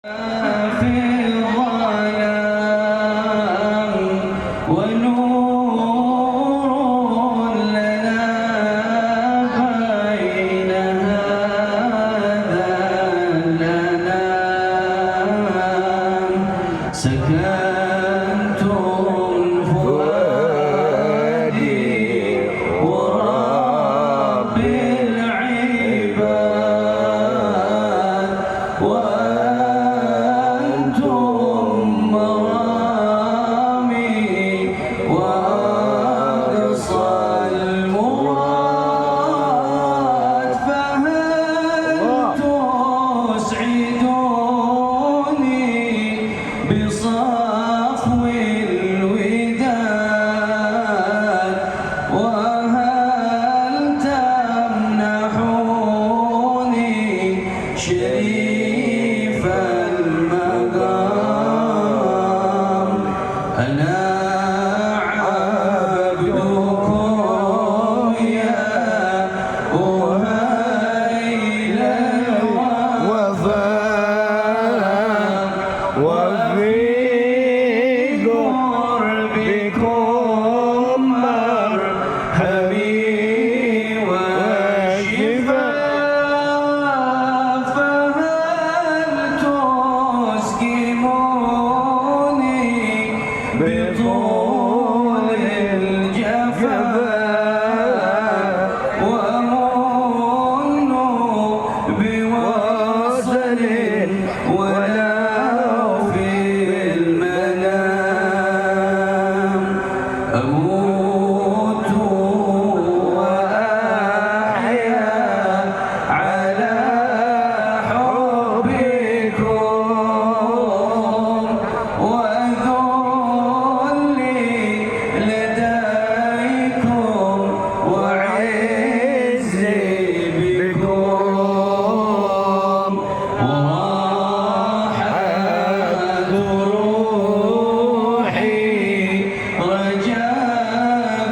في الظلام ونور لنا بين هذا الأنام سكنتم فؤادي ورب العباد وأنتم مرامي وأقصى المراد فهل تسعدوني بصفو الوداد وهل تمنحوني شريف المقام أنا عبدكم يا أهيل الوفاء وفي قربكم مرحبي وشفاء فهل تسقموني بطول الجفاء ومنوا بوصل ولو في المنام أموت وأحيا على حبكم وذلي لديكم وعزي بكم وراحت روحي رجاء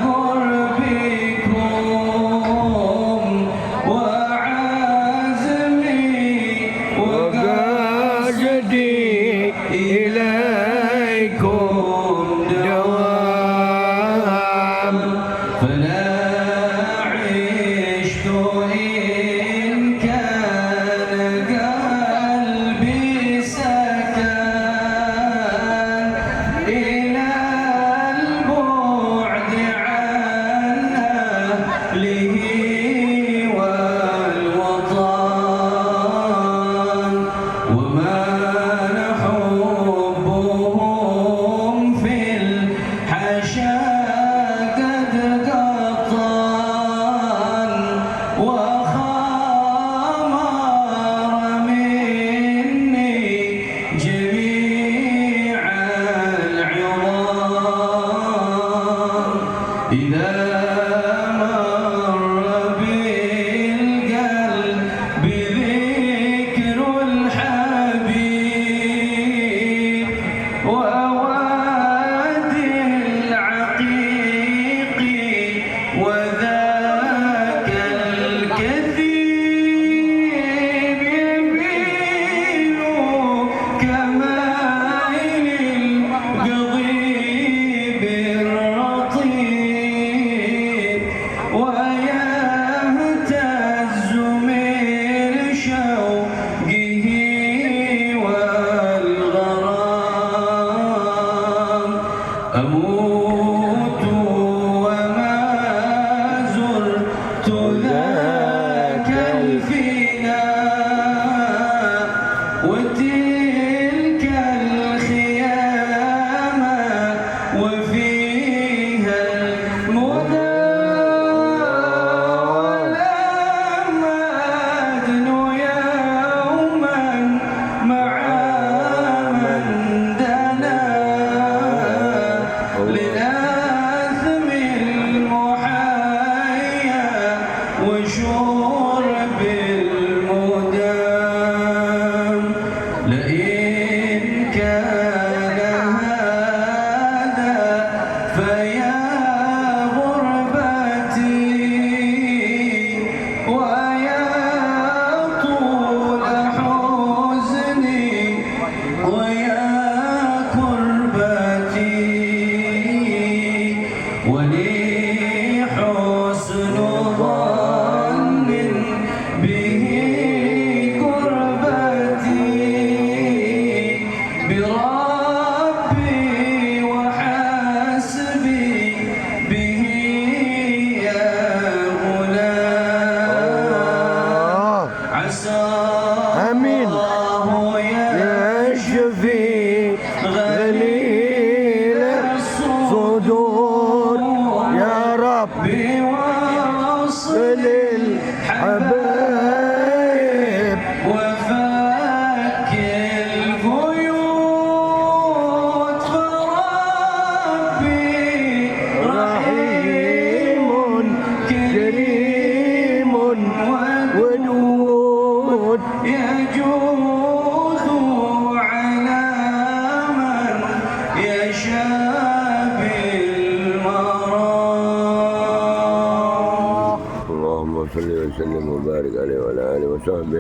قربكم وعزمي وقصدي إليكم دوام فلا عشت إن كان قلبي سكن إلى البعد عن أهله والوطن وما نحبهم في الحشا قد قطن وخمر مني جميع العظام إذا مر بالقلب ذكر الحبيب وواد العقيق وذاك الكثيب يميل كمائل القضيب الرطيب ويهتز من شوقه والغرام أموت وما زرت ذاك الفناء وتلك الخيامة وفيها المدى ولما أدنو يوما مع من دنا للآثم المحيا وشرب المدام لئن ويا كربتي ولي حسن ظن به كربتي بربي وحسبي به يا غلام عسى آمين الله يشفي غليل الصدور يا رب بوصل الحبايب وفك القيود فربي رحيم كريم ودود يجوز على من يشاء بالمرام. اللهم صل وسلم وبارك عليه وعلى اله وصحبه.